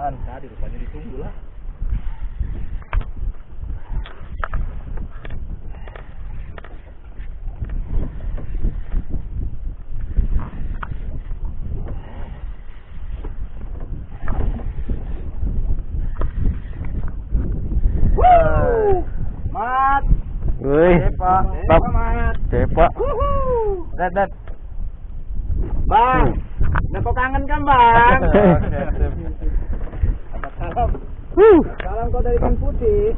Tadi rupanya ditunggu lah. Mat. Wih. Cepak. Mat. Cepak. Dat. Bang. Udah kok kangen kan, Bang? Salam. Salam kau dari Bang Putih.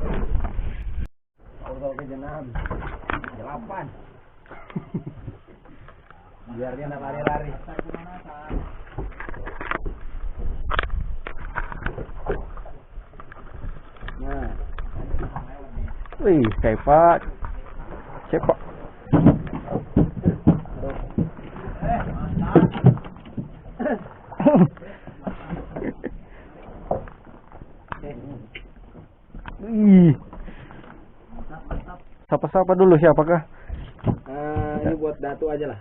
Kalau ke jenam. 8. Biar dia enggak lari-lari. Nah. Wih, cepak. Cepak. Wih. Sapa-sapa dulu siapakah? Ini buat Datu aja lah.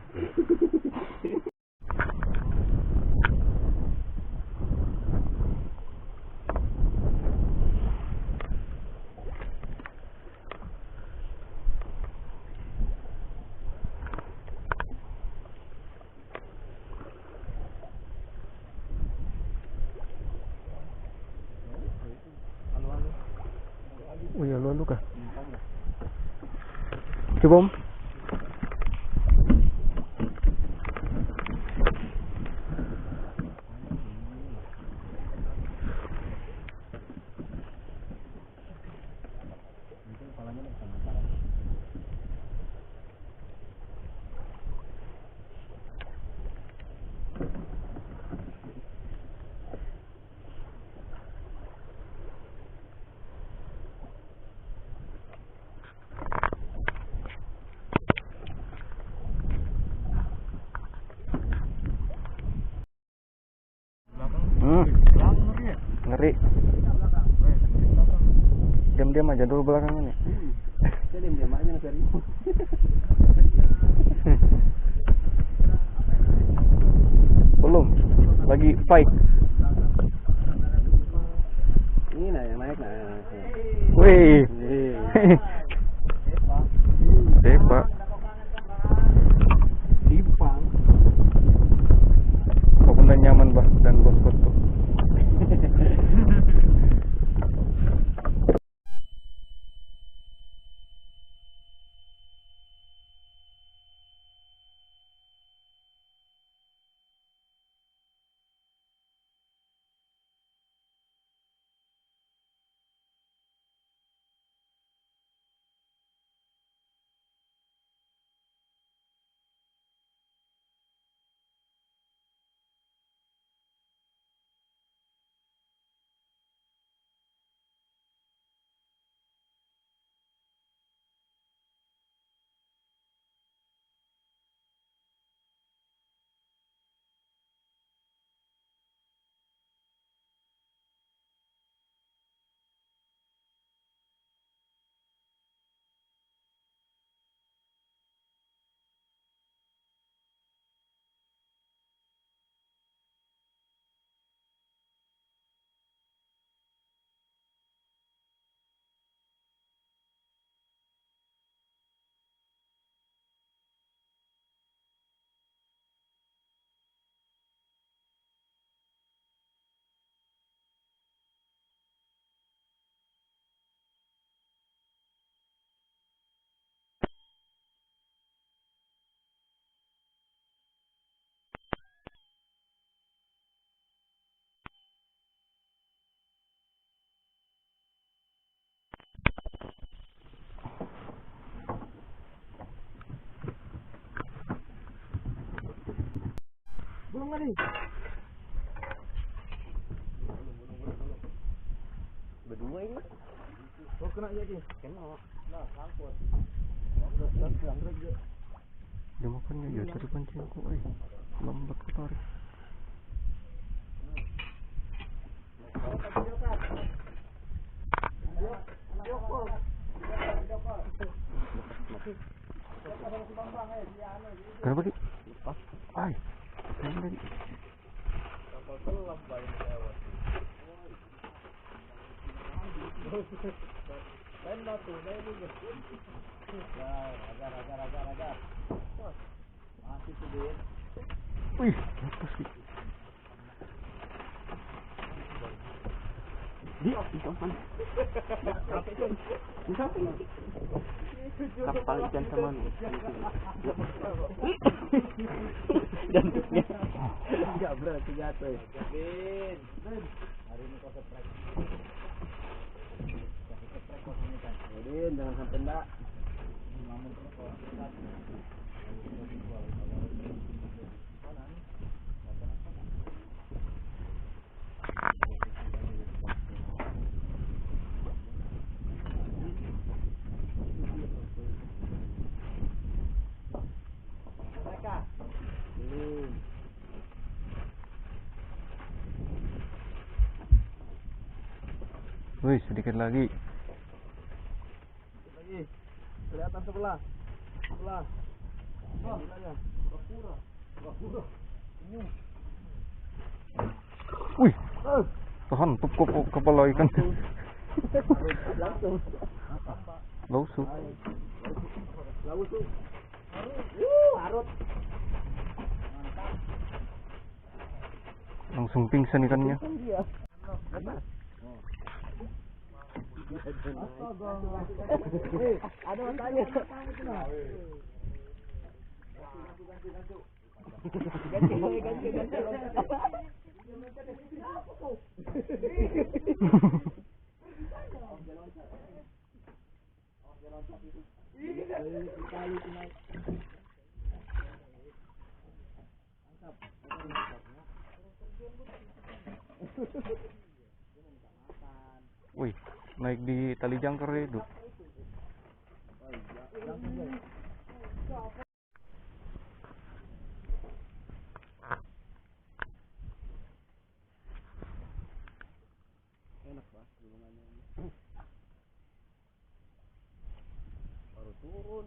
Oh ya, lu kah? Coba Om. ngeri. Diam-diam aja dulu belakang ini. Saya diam-diam aja serius. Belum. Lagi fight. Ini nah yang naik nah. Wih. Sepak. Tipang. Kok benda nyaman bah dan bos foto. Belum kali. Berdua ini. Oh kena aja sih. Kena. Nah, sangkut. Dia makannya ya cari pancingku. Lambat ku tarik. Kenapa Ki? Ay, ini tadi. Wih, lepas Ki. Di kapan? Kapal ikan sama jantungnya nggak berarti jatuh ya. Hari ini kau setrek. Udin jangan sampai enggak. Wih, sedikit lagi. Kelihatan sebelah. Wih, tahan tuh kepala ikan. Langsung. Langsung. Harut. Langsung pingsan ikannya. Iya. Ada matanya. Wih, naik di tali jangkar itu. turun.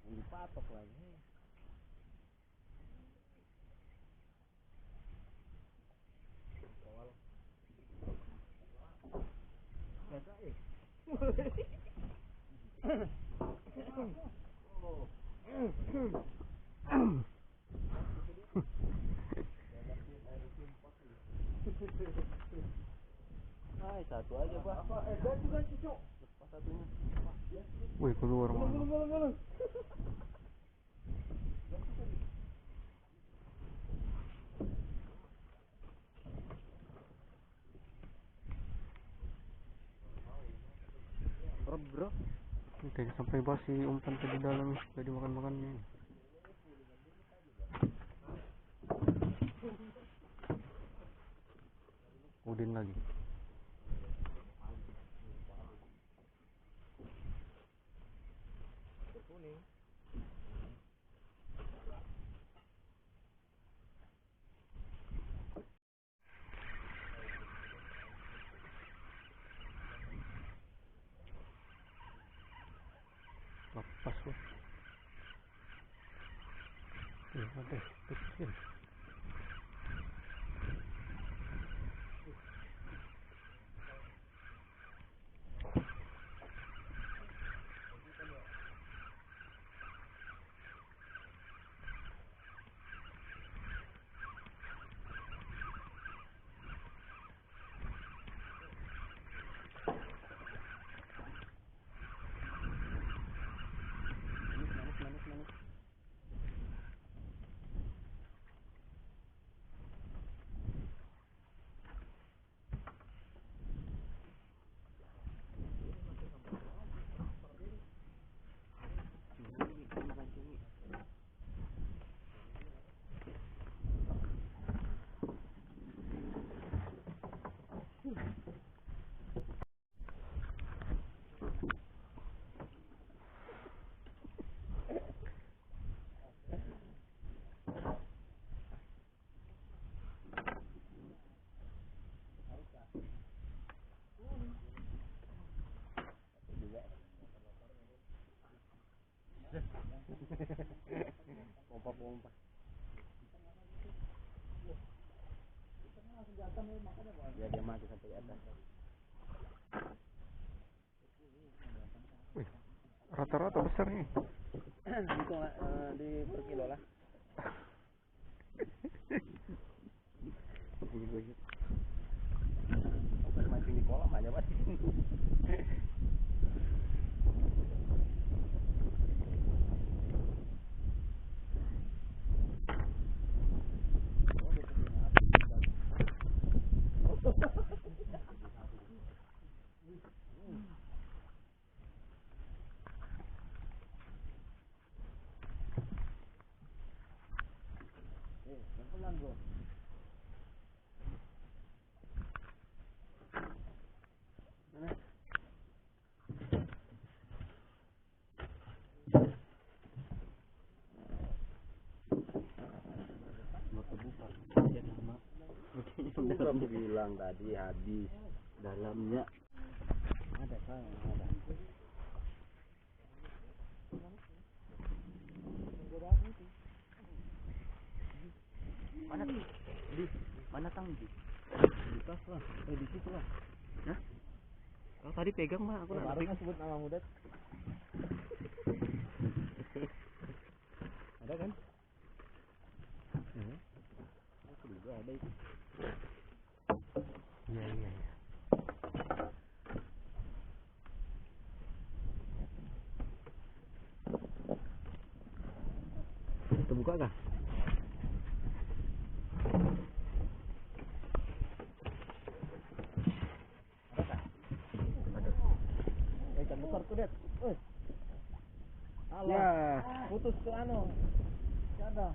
Yang dipatok lagi. Kawal. Kata Hai, satu aja, Pak. Ganti Cuk. Lepas satunya. Wih, keluar mana? Bro. Tadi sampai basi umpan tadi dalam, sudah dimakan-makan nih. Udin lagi. Kuning. Lepas tuh. Ada kecil. Manis. Pompa. Ya dia mati sampai atas. Wih, rata-rata besar nih. Itu di per kilo lah. Pas mancing di kolam aja, Pak. Pelan, Bro. Mana? Mau terbuka. Ya lama. Udah bilang tadi habis dalamnya. Ada sayang, ada. Mana tuh? Mana Kang? Di tas lah. Di situ lah. Hah? Kalau tadi pegang mah aku enggak pegang sebut nama Mudat. Ada kan? Aku juga ada itu. Iya. Terbuka kah? Ada. Ikan besar tuh, Det. Alah. Ya, putus ke anu. Ada.